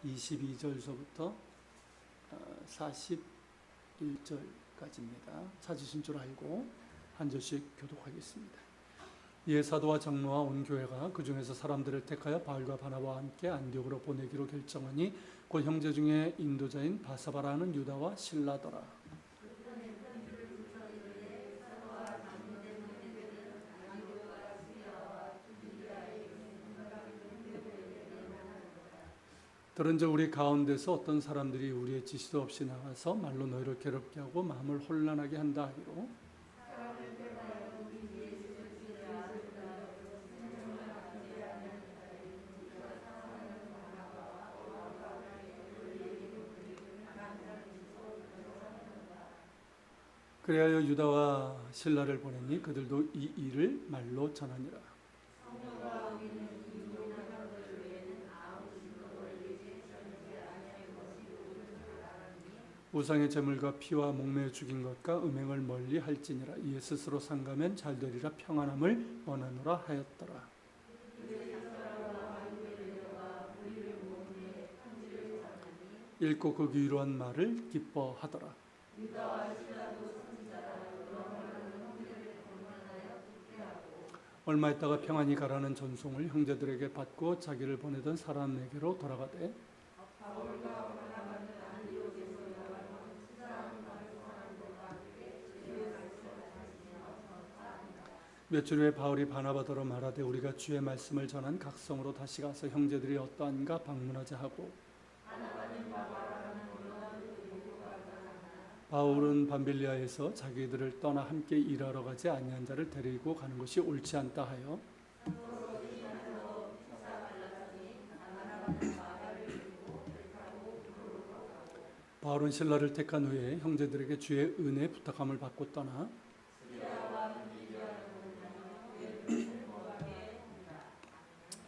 22절서부터 41절까지입니다. 찾으신 줄 알고 한 절씩 교독하겠습니다. 이에 사도와 장로와 온 교회가 그 중에서 사람들을 택하여 바울과 바나바와 함께 안디옥으로 보내기로 결정하니 곧 형제 중에 인도자인 바사바라는 유다와 실라더라. 들은즉 우리 가운데서 어떤 사람들이 우리의 지시도 없이 나가서 말로 너희를 괴롭게 하고 마음을 혼란하게 한다 하기로 그리하여 유다와 실라를 보내니 그들도 이 일을 말로 전하니라. 우상의 제물과 피와 목매어 죽인 것과 음행을 멀리 할지니라. 이에 스스로 상가면 잘되리라 평안함을 원하노라 하였더라. 읽고 그 위로한 말을 기뻐하더라. 얼마 있다가 평안히 가라는 전송을 형제들에게 받고 자기를 보내던 사람에게로 돌아가되 며칠 후에 바울이 바나바더러 말하되 우리가 주의 말씀을 전한 각성으로 다시 가서 형제들이 어떠한가 방문하자 하고 바울은 밤빌리아에서 자기들을 떠나 함께 일하러 가지 아니한 자를 데리고 가는 것이 옳지 않다 하여 바울은 신라를 택한 후에 형제들에게 주의 은혜 부탁함을 받고 떠나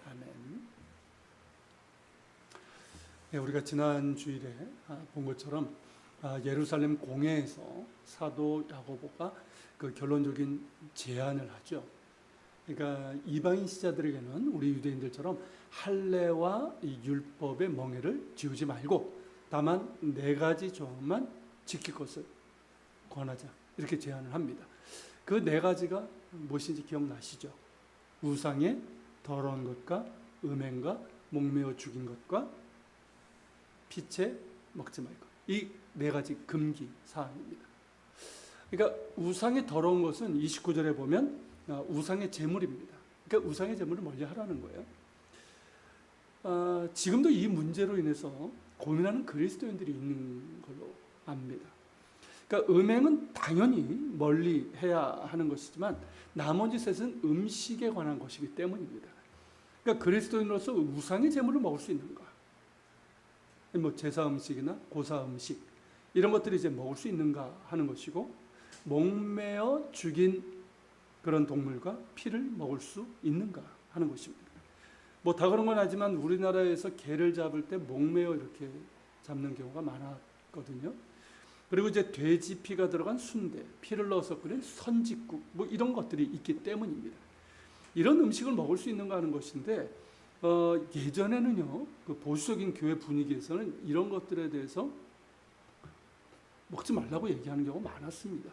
아멘. 네, 우리가 지난 주일에 본 것처럼 예루살렘 공회에서 사도 야고보가 그 결론적인 제안을 하죠. 그러니까 이방인 시자들에게는 우리 유대인들처럼 할례와 이 율법의 멍에를 지우지 말고 다만 4가지 조항만 지킬 것을 권하자 이렇게 제안을 합니다. 그 4가지가 무엇인지 기억나시죠? 우상의 더러운 것과 음행과 목매어 죽인 것과 피채 먹지 말 것. 이 4가지 금기 사항입니다. 그러니까 우상의 더러운 것은 29절에 보면 우상의 제물입니다. 그러니까 우상의 제물을 멀리 하라는 거예요. 지금도 이 문제로 인해서 고민하는 그리스도인들이 있는 걸로 압니다. 그러니까 음행은 당연히 멀리 해야 하는 것이지만 나머지 셋은 음식에 관한 것이기 때문입니다. 그러니까 그리스도인으로서 우상의 제물을 먹을 수 있는가? 뭐 제사 음식이나 고사 음식 이런 것들이 이제 먹을 수 있는가 하는 것이고 목매어 죽인 그런 동물과 피를 먹을 수 있는가 하는 것입니다. 뭐 다 그런 건 아니지만 우리나라에서 개를 잡을 때 목매어 이렇게 잡는 경우가 많았거든요. 그리고 이제 돼지 피가 들어간 순대, 피를 넣어서 끓인 선짓국 뭐 이런 것들이 있기 때문입니다. 이런 음식을 먹을 수 있는가 하는 것인데 예전에는요, 그 보수적인 교회 분위기에서는 이런 것들에 대해서 먹지 말라고 얘기하는 경우가 많았습니다.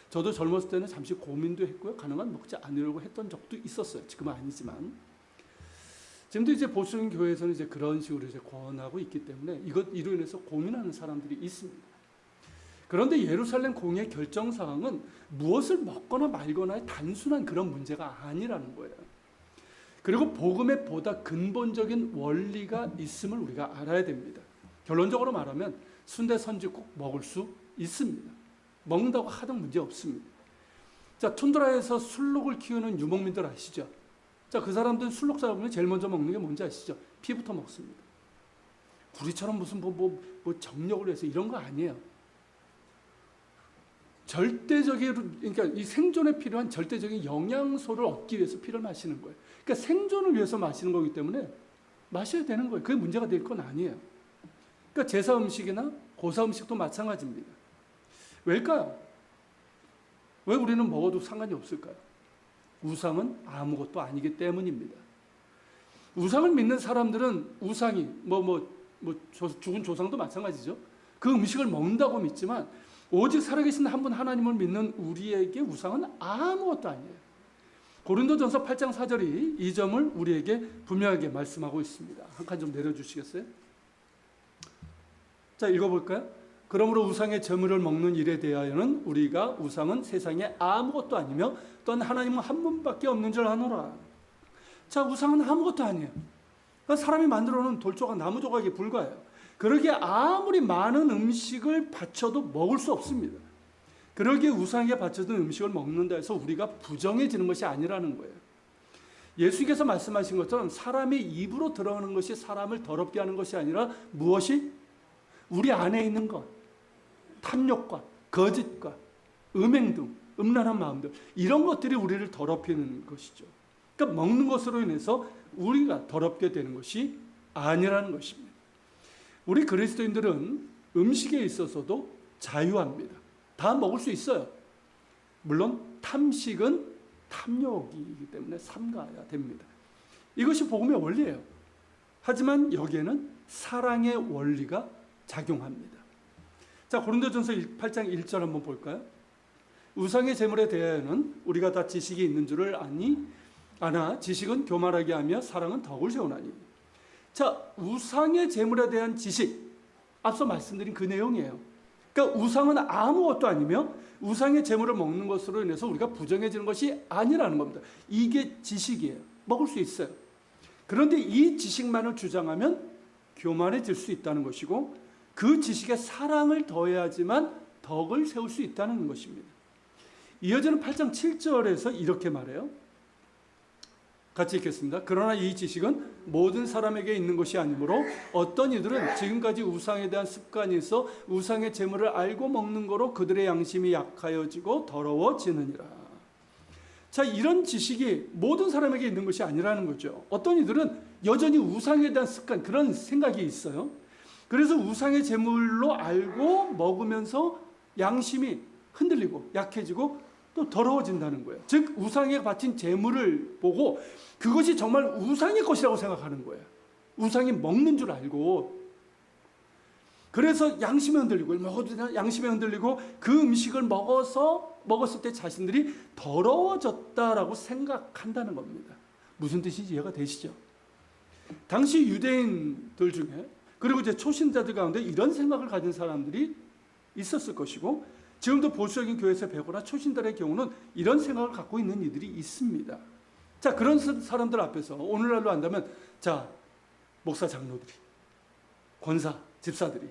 저도 젊었을 때는 잠시 고민도 했고요, 가능한 먹지 않으려고 했던 적도 있었어요. 지금은 아니지만. 지금도 이제 보수적인 교회에서는 이제 그런 식으로 이제 권하고 있기 때문에 이로 인해서 고민하는 사람들이 있습니다. 그런데 예루살렘 공의 결정 사항은 무엇을 먹거나 말거나의 단순한 그런 문제가 아니라는 거예요. 그리고 복음에 보다 근본적인 원리가 있음을 우리가 알아야 됩니다. 결론적으로 말하면 순대 선짓국 먹을 수 있습니다. 먹는다고 하등 문제 없습니다. 자, 툰드라에서 술록을 키우는 유목민들 아시죠? 자, 그 사람들은 술록 잡으면 제일 먼저 먹는 게 뭔지 아시죠? 피부터 먹습니다. 우리처럼 무슨 뭐 정력을 해서 이런 거 아니에요. 그러니까 이 생존에 필요한 절대적인 영양소를 얻기 위해서 피를 마시는 거예요. 그러니까 생존을 위해서 마시는 거기 때문에 마셔야 되는 거예요. 그게 문제가 될 건 아니에요. 그러니까 제사 음식이나 고사 음식도 마찬가지입니다. 왜일까요? 왜 우리는 먹어도 상관이 없을까요? 우상은 아무것도 아니기 때문입니다. 우상을 믿는 사람들은 우상이 뭐 죽은 조상도 마찬가지죠. 그 음식을 먹는다고 믿지만 오직 살아계신 한 분 하나님을 믿는 우리에게 우상은 아무것도 아니에요. 고린도전서 8장 4절이 이 점을 우리에게 분명하게 말씀하고 있습니다. 한 칸 좀 내려주시겠어요? 자, 읽어볼까요? 그러므로 우상의 제물을 먹는 일에 대하여는 우리가 우상은 세상에 아무것도 아니며 또한 하나님은 한 분밖에 없는 줄 아노라. 자, 우상은 아무것도 아니에요. 사람이 만들어 놓은 돌조각, 나무 조각에 불과해요. 그러기에 아무리 많은 음식을 바쳐도 먹을 수 없습니다. 그러기에 우상에게 바쳐진 음식을 먹는다 해서 우리가 부정해지는 것이 아니라는 거예요. 예수님께서 말씀하신 것처럼 사람의 입으로 들어가는 것이 사람을 더럽게 하는 것이 아니라 무엇이? 우리 안에 있는 것, 탐욕과 거짓과 음행 등 음란한 마음들, 이런 것들이 우리를 더럽히는 것이죠. 그러니까 먹는 것으로 인해서 우리가 더럽게 되는 것이 아니라는 것입니다. 우리 그리스도인들은 음식에 있어서도 자유합니다. 다 먹을 수 있어요. 물론 탐식은 탐욕이기 때문에 삼가야 됩니다. 이것이 복음의 원리예요. 하지만 여기에는 사랑의 원리가 작용합니다. 자, 고린도전서 8장 1절 한번 볼까요? 우상의 제물에 대하여는 우리가 다 지식이 있는 줄을 아나 지식은 교만하게 하며 사랑은 덕을 세우나니. 자, 우상의 제물에 대한 지식, 앞서 말씀드린 그 내용이에요. 그러니까 우상은 아무것도 아니며 우상의 제물을 먹는 것으로 인해서 우리가 부정해지는 것이 아니라는 겁니다. 이게 지식이에요. 먹을 수 있어요. 그런데 이 지식만을 주장하면 교만해질 수 있다는 것이고, 그 지식에 사랑을 더해야지만 덕을 세울 수 있다는 것입니다. 이어지는 8장 7절에서 이렇게 말해요. 같이 읽겠습니다. 그러나 이 지식은 모든 사람에게 있는 것이 아니므로 어떤 이들은 지금까지 우상에 대한 습관이 있어 우상의 제물을 알고 먹는 거로 그들의 양심이 약하여지고 더러워지느니라. 자, 이런 지식이 모든 사람에게 있는 것이 아니라는 거죠. 어떤 이들은 여전히 우상에 대한 습관, 그런 생각이 있어요. 그래서 우상의 제물로 알고 먹으면서 양심이 흔들리고 약해지고 또 더러워진다는 거예요. 즉 우상에 바친 제물을 보고 그것이 정말 우상의 것이라고 생각하는 거예요. 우상이 먹는 줄 알고. 그래서 양심이 흔들리고, 먹어도 되나? 양심이 흔들리고 그 음식을 먹었을 때 자신들이 더러워졌다라고 생각한다는 겁니다. 무슨 뜻인지 이해가 되시죠? 당시 유대인들 중에, 그리고 이제 초신자들 가운데 이런 생각을 가진 사람들이 있었을 것이고, 지금도 보수적인 교회에서 배우거나 초신들의 경우는 이런 생각을 갖고 있는 이들이 있습니다. 자, 그런 사람들 앞에서 오늘날로 한다면, 자, 목사 장로들이, 권사, 집사들이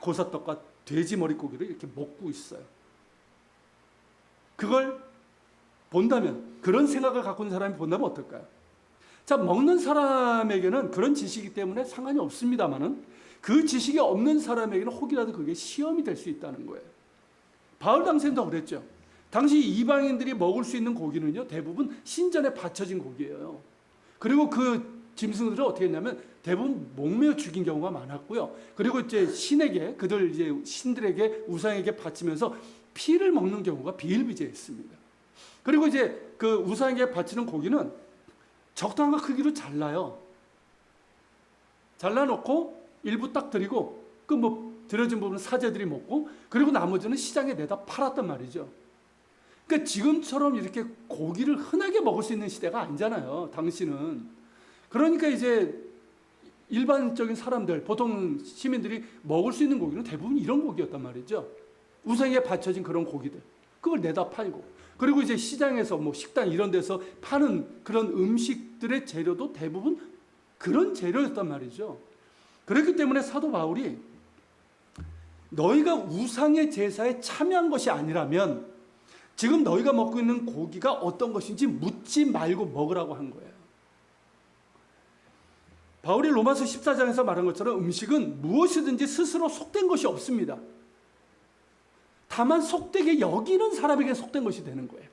고사떡과 돼지 머릿고기를 이렇게 먹고 있어요. 그걸 본다면, 그런 생각을 갖고 있는 사람이 본다면 어떨까요? 자, 먹는 사람에게는 그런 지식이기 때문에 상관이 없습니다만은 그 지식이 없는 사람에게는 혹이라도 그게 시험이 될 수 있다는 거예요. 바울 당시에도 그랬죠. 당시 이방인들이 먹을 수 있는 고기는요, 대부분 신전에 바쳐진 고기예요. 그리고 그 짐승들을 어떻게 했냐면 대부분 목매어 죽인 경우가 많았고요. 그리고 이제 신에게, 그들 이제 신들에게, 우상에게 바치면서 피를 먹는 경우가 비일비재했습니다. 그리고 이제 그 우상에게 바치는 고기는 적당한 크기로 잘라요. 잘라놓고 일부 딱 드리고, 그 뭐 드려진 부분은 사제들이 먹고, 그리고 나머지는 시장에 내다 팔았단 말이죠. 그러니까 지금처럼 이렇게 고기를 흔하게 먹을 수 있는 시대가 아니잖아요, 당시는. 그러니까 이제 일반적인 사람들, 보통 시민들이 먹을 수 있는 고기는 대부분 이런 고기였단 말이죠. 우상에 바쳐진 그런 고기들, 그걸 내다 팔고, 그리고 이제 시장에서 뭐 식당 이런 데서 파는 그런 음식들의 재료도 대부분 그런 재료였단 말이죠. 그렇기 때문에 사도 바울이 너희가 우상의 제사에 참여한 것이 아니라면 지금 너희가 먹고 있는 고기가 어떤 것인지 묻지 말고 먹으라고 한 거예요. 바울이 로마서 14장에서 말한 것처럼 음식은 무엇이든지 스스로 속된 것이 없습니다. 다만 속되게 여기는 사람에게 속된 것이 되는 거예요.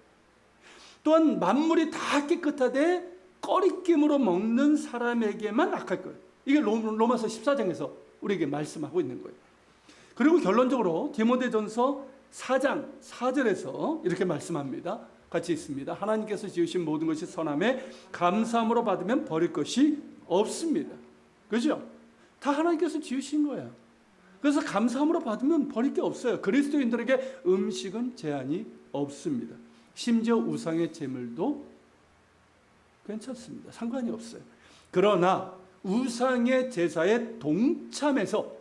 또한 만물이 다 깨끗하되 꺼리낌으로 먹는 사람에게만 악할 거예요. 이게 로마서 14장에서 우리에게 말씀하고 있는 거예요. 그리고 결론적으로 디모데전서 4장 4절에서 이렇게 말씀합니다. 같이 있습니다. 하나님께서 지으신 모든 것이 선함에 감사함으로 받으면 버릴 것이 없습니다. 그죠? 다 하나님께서 지으신 거예요. 그래서 감사함으로 받으면 버릴 게 없어요. 그리스도인들에게 음식은 제한이 없습니다. 심지어 우상의 제물도 괜찮습니다. 상관이 없어요. 그러나 우상의 제사에 동참해서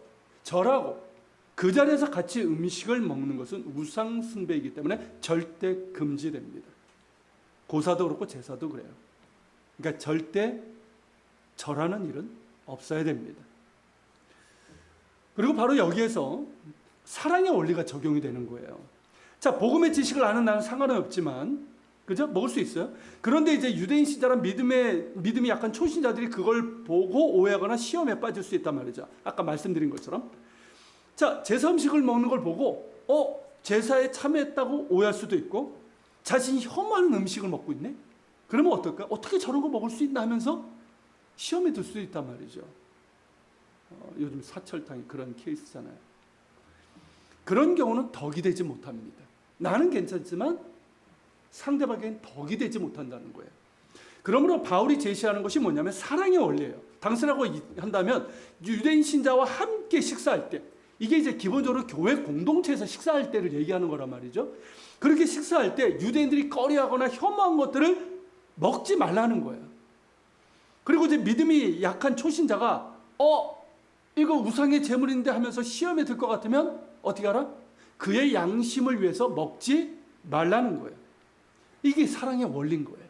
절하고 그 자리에서 같이 음식을 먹는 것은 우상 숭배이기 때문에 절대 금지됩니다. 고사도 그렇고 제사도 그래요. 그러니까 절대 절하는 일은 없어야 됩니다. 그리고 바로 여기에서 사랑의 원리가 적용이 되는 거예요. 자, 복음의 지식을 아는 나는 상관은 없지만, 그죠? 먹을 수 있어요. 그런데 이제 유대인 신자란 믿음이 약간 초신자들이 그걸 보고 오해하거나 시험에 빠질 수 있단 말이죠. 아까 말씀드린 것처럼. 자, 제사 음식을 먹는 걸 보고, 제사에 참여했다고 오해할 수도 있고, 자신이 혐오하는 음식을 먹고 있네? 그러면 어떨까? 어떻게 저런 거 먹을 수 있나 하면서 시험에 들 수도 있단 말이죠. 요즘 사철탕이 그런 케이스잖아요. 그런 경우는 덕이 되지 못합니다. 나는 괜찮지만 상대방에겐 덕이 되지 못한다는 거예요. 그러므로 바울이 제시하는 것이 뭐냐면 사랑의 원리예요. 당신하고 한다면 유대인 신자와 함께 식사할 때, 이게 이제 기본적으로 교회 공동체에서 식사할 때를 얘기하는 거란 말이죠. 그렇게 식사할 때 유대인들이 꺼려하거나 혐오한 것들을 먹지 말라는 거예요. 그리고 이제 믿음이 약한 초신자가 이거 우상의 제물인데 하면서 시험에 들 것 같으면 어떻게 하라? 그의 양심을 위해서 먹지 말라는 거예요. 이게 사랑의 원리인 거예요.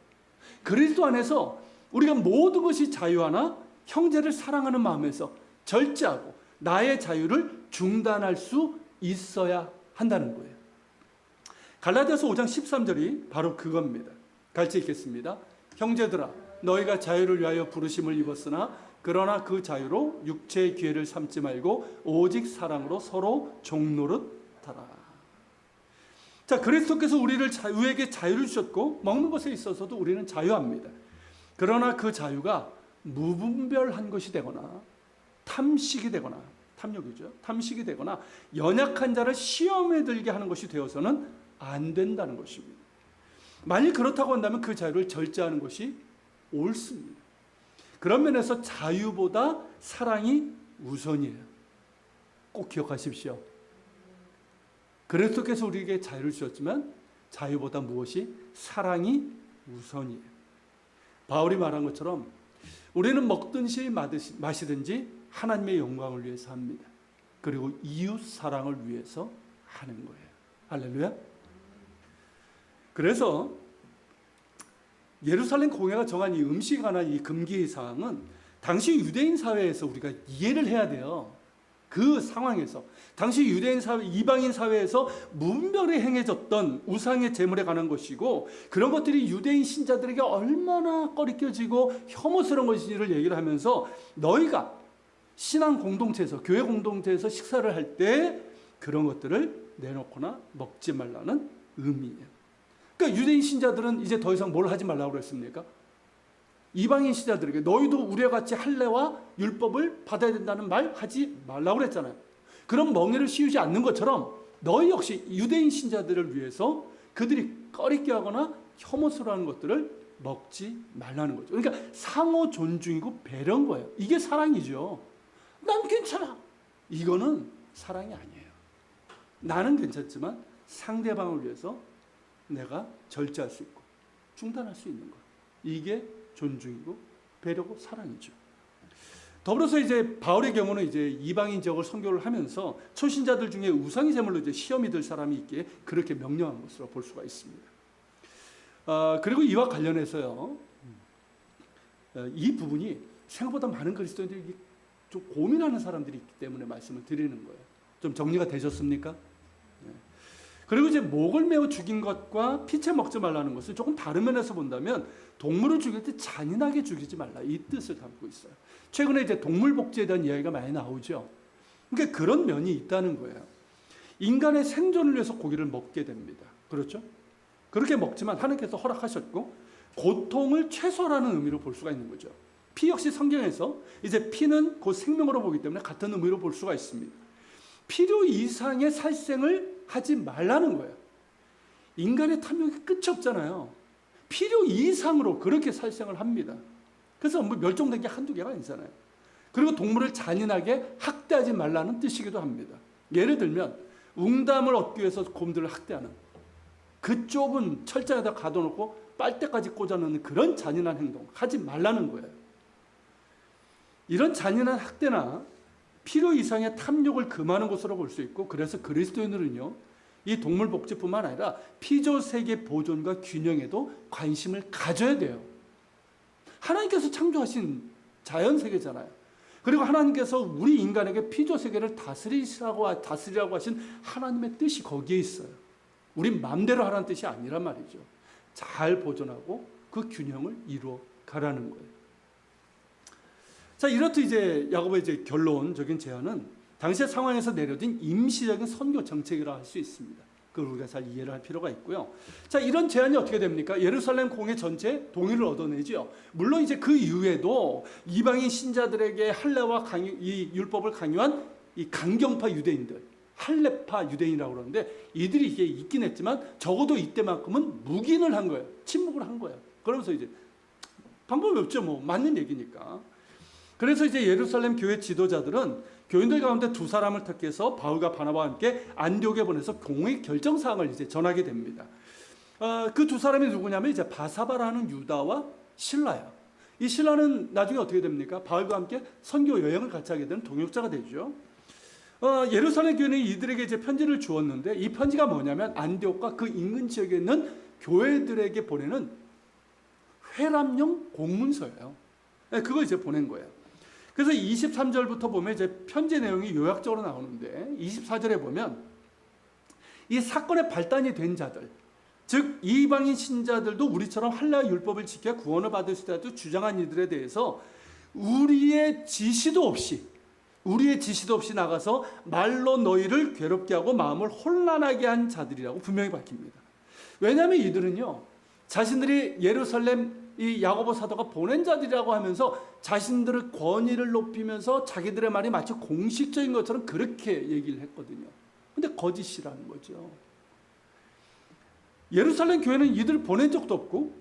그리스도 안에서 우리가 모든 것이 자유하나 형제를 사랑하는 마음에서 절제하고 나의 자유를 중단할 수 있어야 한다는 거예요. 갈라디아서 5장 13절이 바로 그겁니다. 같이 읽겠습니다. 형제들아, 너희가 자유를 위하여 부르심을 입었으나 그러나 그 자유로 육체의 기회를 삼지 말고 오직 사랑으로 서로 종노릇하라. 자, 그리스도께서 우리에게 자유를 주셨고 먹는 것에 있어서도 우리는 자유합니다. 그러나 그 자유가 무분별한 것이 되거나 탐식이 되거나, 탐욕이죠. 탐식이 되거나 연약한 자를 시험에 들게 하는 것이 되어서는 안 된다는 것입니다. 만일 그렇다고 한다면 그 자유를 절제하는 것이 옳습니다. 그런 면에서 자유보다 사랑이 우선이에요. 꼭 기억하십시오. 그리스도께서 우리에게 자유를 주셨지만 자유보다 무엇이? 사랑이 우선이에요. 바울이 말한 것처럼 우리는 먹든지 마시든지 하나님의 영광을 위해서 합니다. 그리고 이웃 사랑을 위해서 하는 거예요. 할렐루야. 그래서 예루살렘 공회가 정한 이 음식에 관한 이 금기 사항은 당시 유대인 사회에서 우리가 이해를 해야 돼요. 그 상황에서 당시 유대인 사회, 이방인 사회에서 무분별히 행해졌던 우상의 제물에 관한 것이고, 그런 것들이 유대인 신자들에게 얼마나 꺼리껴지고 혐오스러운 것인지를 얘기를 하면서 너희가 신앙 공동체에서, 교회 공동체에서 식사를 할 때 그런 것들을 내놓거나 먹지 말라는 의미예요. 그러니까 유대인 신자들은 이제 더 이상 뭘 하지 말라고 그랬습니까? 이방인 신자들에게 너희도 우리와 같이 할례와 율법을 받아야 된다는 말 하지 말라고 그랬잖아요. 그런 멍에를 씌우지 않는 것처럼 너희 역시 유대인 신자들을 위해서 그들이 꺼리게 하거나 혐오스러워하는 것들을 먹지 말라는 거죠. 그러니까 상호 존중이고 배려인 거예요. 이게 사랑이죠. 난 괜찮아. 이거는 사랑이 아니에요. 나는 괜찮지만 상대방을 위해서 내가 절제할 수 있고 중단할 수 있는 것. 이게 존중이고 배려고 사랑이죠. 더불어서 이제 바울의 경우는 이제 이방인 지역을 선교를 하면서 초신자들 중에 우상의 제물로 이제 시험이 들 사람이 있기에 그렇게 명령한 것으로 볼 수가 있습니다. 그리고 이와 관련해서요, 이 부분이 생각보다 많은 그리스도인들이 좀 고민하는 사람들이 있기 때문에 말씀을 드리는 거예요. 좀 정리가 되셨습니까? 그리고 이제 목을 메어 죽인 것과 피채 먹지 말라는 것을 조금 다른 면에서 본다면 동물을 죽일 때 잔인하게 죽이지 말라, 이 뜻을 담고 있어요. 최근에 이제 동물 복지에 대한 이야기가 많이 나오죠. 그러니까 그런 면이 있다는 거예요. 인간의 생존을 위해서 고기를 먹게 됩니다. 그렇죠? 그렇게 먹지만 하나님께서 허락하셨고 고통을 최소화하는 의미로 볼 수가 있는 거죠. 피 역시 성경에서 이제 피는 곧 생명으로 보기 때문에 같은 의미로 볼 수가 있습니다. 필요 이상의 살생을 하지 말라는 거예요. 인간의 탐욕이 끝이 없잖아요. 필요 이상으로 그렇게 살생을 합니다. 그래서 뭐 멸종된 게 한두 개가 아니잖아요. 그리고 동물을 잔인하게 학대하지 말라는 뜻이기도 합니다. 예를 들면 웅담을 얻기 위해서 곰들을 학대하는, 그 좁은 철장에다 가둬놓고 빨대까지 꽂아놓는 그런 잔인한 행동 하지 말라는 거예요. 이런 잔인한 학대나 필요 이상의 탐욕을 금하는 것으로 볼 수 있고, 그래서 그리스도인들은요, 이 동물복지뿐만 아니라 피조세계 보존과 균형에도 관심을 가져야 돼요. 하나님께서 창조하신 자연세계잖아요. 그리고 하나님께서 우리 인간에게 피조세계를 다스리라고 하신 하나님의 뜻이 거기에 있어요. 우리 마음대로 하라는 뜻이 아니란 말이죠. 잘 보존하고 그 균형을 이루어 가라는 거예요. 자, 이렇듯 이제 야고보의 이제 결론적인 제안은 당시의 상황에서 내려진 임시적인 선교 정책이라 할 수 있습니다. 그걸 우리가 잘 이해를 할 필요가 있고요. 자, 이런 제안이 어떻게 됩니까? 예루살렘 공회 전체에 동의를 얻어내죠. 물론 이제 그 이후에도 이방인 신자들에게 할례와 이 율법을 강요한 이 강경파 유대인들, 할례파 유대인이라고 그러는데, 이들이 이게 있긴 했지만 적어도 이때만큼은 묵인을 한 거예요. 침묵을 한 거예요. 그러면서 이제 방법이 없죠. 뭐 맞는 얘기니까. 그래서 이제 예루살렘 교회 지도자들은 교인들 가운데 두 사람을 택해서 바울과 바나바와 함께 안디옥에 보내서 공의 결정 사항을 이제 전하게 됩니다. 그 두 사람이 누구냐면 이제 바사바라는 유다와 실라야. 이 실라는 나중에 어떻게 됩니까? 바울과 함께 선교 여행을 같이 하게 되는 동역자가 되죠. 예루살렘 교회는 이들에게 이제 편지를 주었는데, 이 편지가 뭐냐면 안디옥과 그 인근 지역에 있는 교회들에게 보내는 회람용 공문서예요. 그걸 이제 보낸 거예요. 그래서 23절부터 보면 이제 편지 내용이 요약적으로 나오는데, 24절에 보면 이 사건의 발단이 된 자들, 즉 이방인 신자들도 우리처럼 할례와 율법을 지켜 구원을 받을 수 있다고 주장한 이들에 대해서 우리의 지시도 없이 나가서 말로 너희를 괴롭게 하고 마음을 혼란하게 한 자들이라고 분명히 밝힙니다. 왜냐하면 이들은요, 자신들이 예루살렘 이 야고보 사도가 보낸 자들이라고 하면서 자신들의 권위를 높이면서 자기들의 말이 마치 공식적인 것처럼 그렇게 얘기를 했거든요. 근데 거짓이라는 거죠. 예루살렘 교회는 이들을 보낸 적도 없고,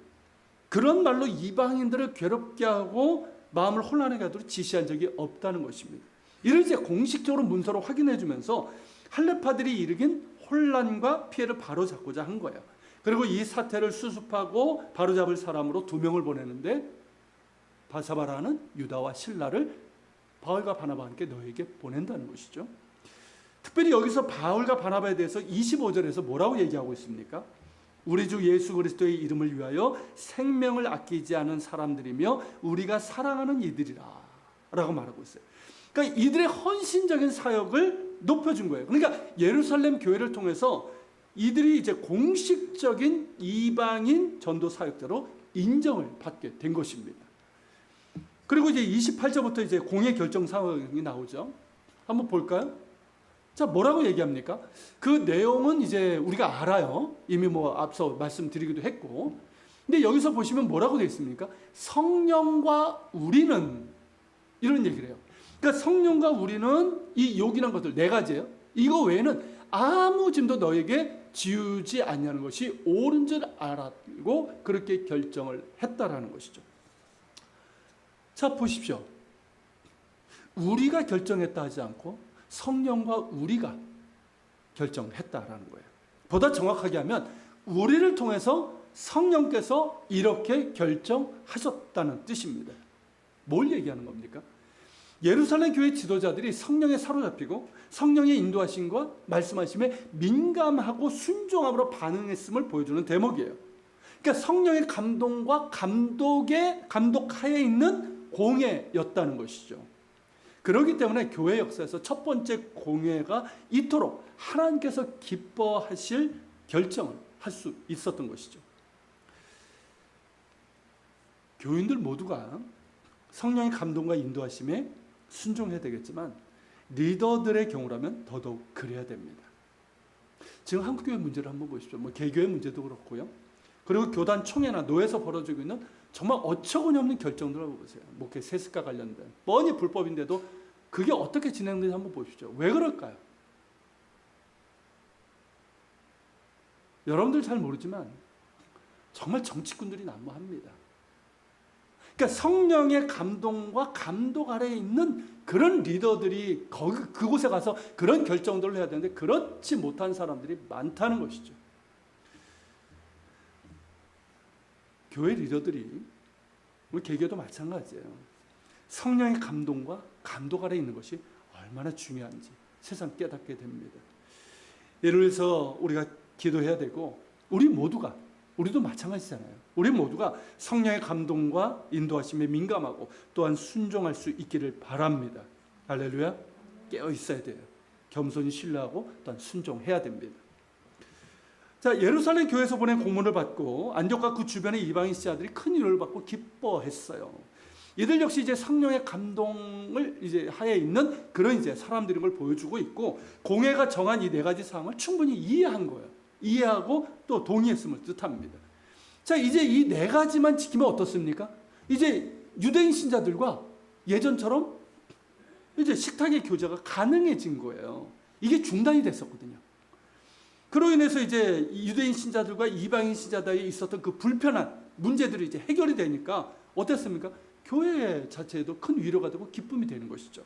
그런 말로 이방인들을 괴롭게 하고 마음을 혼란하게 하도록 지시한 적이 없다는 것입니다. 이를 이제 공식적으로 문서로 확인해 주면서 할례파들이 일으킨 혼란과 피해를 바로잡고자 한 거예요. 그리고 이 사태를 수습하고 바로잡을 사람으로 두 명을 보내는데, 바사바라는 유다와 실라를 바울과 바나바와 함께 너에게 보낸다는 것이죠. 특별히 여기서 바울과 바나바에 대해서 25절에서 뭐라고 얘기하고 있습니까? 우리 주 예수 그리스도의 이름을 위하여 생명을 아끼지 않은 사람들이며 우리가 사랑하는 이들이라 라고 말하고 있어요. 그러니까 이들의 헌신적인 사역을 높여준 거예요. 그러니까 예루살렘 교회를 통해서 이들이 이제 공식적인 이방인 전도 사역자로 인정을 받게 된 것입니다. 그리고 이제 28절부터 이제 공의 결정 사항이 나오죠. 한번 볼까요? 자, 뭐라고 얘기합니까? 그 내용은 이제 우리가 알아요. 이미 뭐 앞서 말씀드리기도 했고. 근데 여기서 보시면 뭐라고 되어 있습니까? 성령과 우리는, 이런 얘기를 해요. 그러니까 성령과 우리는 이 요긴한 것들 네 가지예요. 이거 외에는 아무 짐도 너에게 지우지 않냐는 것이 옳은 줄 알았고 그렇게 결정을 했다라는 것이죠. 자, 보십시오. 우리가 결정했다 하지 않고 성령과 우리가 결정했다라는 거예요. 보다 정확하게 하면 우리를 통해서 성령께서 이렇게 결정하셨다는 뜻입니다. 뭘 얘기하는 겁니까? 예루살렘 교회 지도자들이 성령에 사로잡히고 성령의 인도하심과 말씀하심에 민감하고 순종함으로 반응했음을 보여주는 대목이에요. 그러니까 성령의 감동과 감독하에 있는 공회였다는 것이죠. 그렇기 때문에 교회 역사에서 첫 번째 공회가 이토록 하나님께서 기뻐하실 결정을 할 수 있었던 것이죠. 교인들 모두가 성령의 감동과 인도하심에 순종해야 되겠지만 리더들의 경우라면 더더욱 그래야 됩니다. 지금 한국교회 문제를 한번 보십시오. 뭐 개교의 문제도 그렇고요. 그리고 교단 총회나 노회에서 벌어지고 있는 정말 어처구니 없는 결정들을 보세요. 목회 세습과 관련된 뻔히 불법인데도 그게 어떻게 진행되는지 한번 보십시오. 왜 그럴까요? 여러분들 잘 모르지만 정말 정치꾼들이 난무합니다. 그러니까 성령의 감동과 감독 아래에 있는 그런 리더들이 그곳에 가서 그런 결정들을 해야 되는데 그렇지 못한 사람들이 많다는 것이죠. 교회 리더들이 우리 개교도 마찬가지예요. 성령의 감동과 감독 아래에 있는 것이 얼마나 중요한지 세상 깨닫게 됩니다. 예를 들어서 우리가 기도해야 되고 우리도 마찬가지잖아요. 우리 모두가 성령의 감동과 인도하심에 민감하고 또한 순종할 수 있기를 바랍니다. 할렐루야. 깨어 있어야 돼요. 겸손히 신뢰하고 또한 순종해야 됩니다. 자, 예루살렘 교회에서 보낸 공문을 받고 안디옥과 그 주변의 이방인 지자들이 큰 위로를 받고 기뻐했어요. 이들 역시 이제 성령의 감동을 이제 하에 있는 그런 이제 사람들인 걸 보여주고 있고, 공회가 정한 이 네 가지 사항을 충분히 이해한 거예요. 이해하고 또 동의했음을 뜻합니다. 자, 이제 이 네 가지만 지키면 어떻습니까? 이제 유대인 신자들과 예전처럼 이제 식탁의 교제가 가능해진 거예요. 이게 중단이 됐었거든요. 그로 인해서 이제 유대인 신자들과 이방인 신자들이 있었던 그 불편한 문제들이 이제 해결이 되니까 어땠습니까? 교회 자체에도 큰 위로가 되고 기쁨이 되는 것이죠.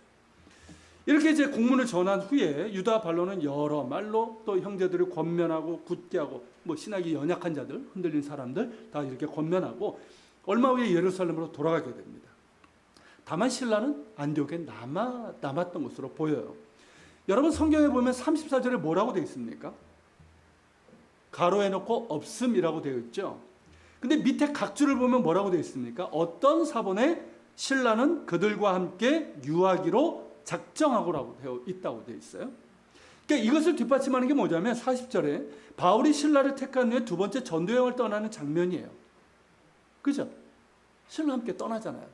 이렇게 이제 공문을 전한 후에 유다 반론은 여러 말로 또 형제들을 권면하고 굳게 하고, 뭐 신학이 연약한 자들, 흔들린 사람들 다 이렇게 권면하고 얼마 후에 예루살렘으로 돌아가게 됩니다. 다만 신라는 안디옥에 남았던 것으로 보여요. 여러분 성경에 보면 34절에 뭐라고 되어 있습니까? 가로해놓고 없음이라고 되어 있죠. 근데 밑에 각주를 보면 뭐라고 되어 있습니까? 어떤 사본에 신라는 그들과 함께 유하기로 작정하고라고 되어 있다고 되어 있어요. 그러니까 이것을 뒷받침하는 게 뭐냐면 40절에 바울이 신라를 택한 후에 두 번째 전도여행을 떠나는 장면이에요. 그죠? 신라와 함께 떠나잖아요.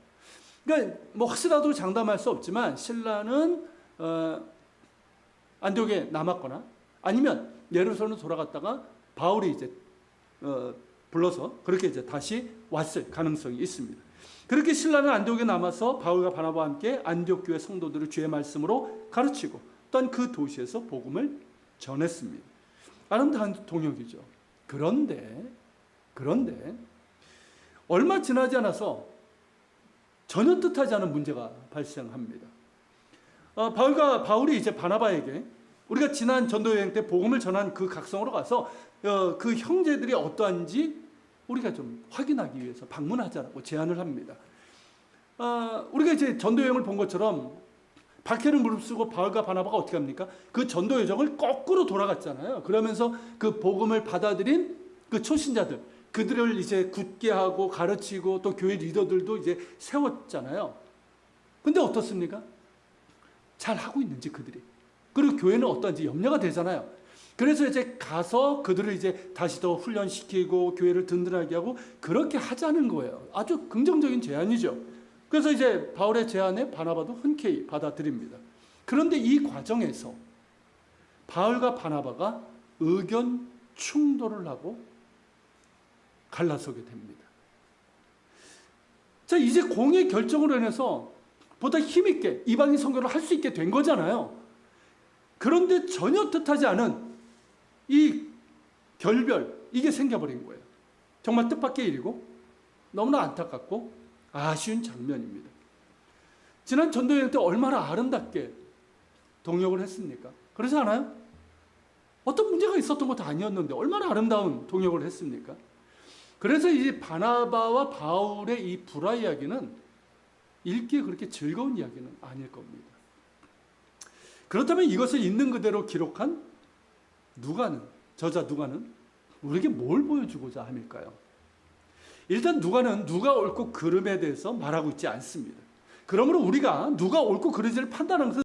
그러니까 뭐 확실하다고 장담할 수 없지만 신라는 안디옥에 남았거나 아니면 예루살렘으로 돌아갔다가 바울이 이제 불러서 그렇게 이제 다시 왔을 가능성이 있습니다. 그렇게 신라는 안디옥에 남아서 바울과 바나바와 함께 안디옥 교회 성도들을 주의 말씀으로 가르치고 또한 그 도시에서 복음을 전했습니다. 아름다운 동역이죠. 그런데 얼마 지나지 않아서 전혀 뜻하지 않은 문제가 발생합니다. 바울이 이제 바나바에게 우리가 지난 전도 여행 때 복음을 전한 그 각성으로 가서 그 형제들이 어떠한지 우리가 좀 확인하기 위해서 방문하자라고 제안을 합니다. 우리가 이제 전도 여행을 본 것처럼 박해를 무릅쓰고 바울과 바나바가 어떻게 합니까? 그 전도 여정을 거꾸로 돌아갔잖아요. 그러면서 그 복음을 받아들인 그 초신자들, 그들을 이제 굳게 하고 가르치고 또 교회 리더들도 이제 세웠잖아요. 근데 어떻습니까? 잘 하고 있는지 그들이. 그리고 교회는 어떤지 염려가 되잖아요. 그래서 이제 가서 그들을 이제 다시 더 훈련시키고 교회를 든든하게 하고 그렇게 하자는 거예요. 아주 긍정적인 제안이죠. 그래서 이제 바울의 제안에 바나바도 흔쾌히 받아들입니다. 그런데 이 과정에서 바울과 바나바가 의견 충돌을 하고 갈라서게 됩니다. 자, 이제 공의 결정으로 인해서 보다 힘있게 이방인 선교를 할 수 있게 된 거잖아요. 그런데 전혀 뜻하지 않은 이 결별, 이게 생겨버린 거예요. 정말 뜻밖의 일이고 너무나 안타깝고 아쉬운 장면입니다. 지난 전도여행 때 얼마나 아름답게 동역을 했습니까? 그러지 않아요? 어떤 문제가 있었던 것도 아니었는데 얼마나 아름다운 동역을 했습니까? 그래서 이 바나바와 바울의 이 불화 이야기는 읽기에 그렇게 즐거운 이야기는 아닐 겁니다. 그렇다면 이것을 있는 그대로 기록한 저자 누가는 우리에게 뭘 보여주고자 함일까요? 일단 누가는 누가 옳고 그름에 대해서 말하고 있지 않습니다. 그러므로 우리가 누가 옳고 그른지를 판단하는 것은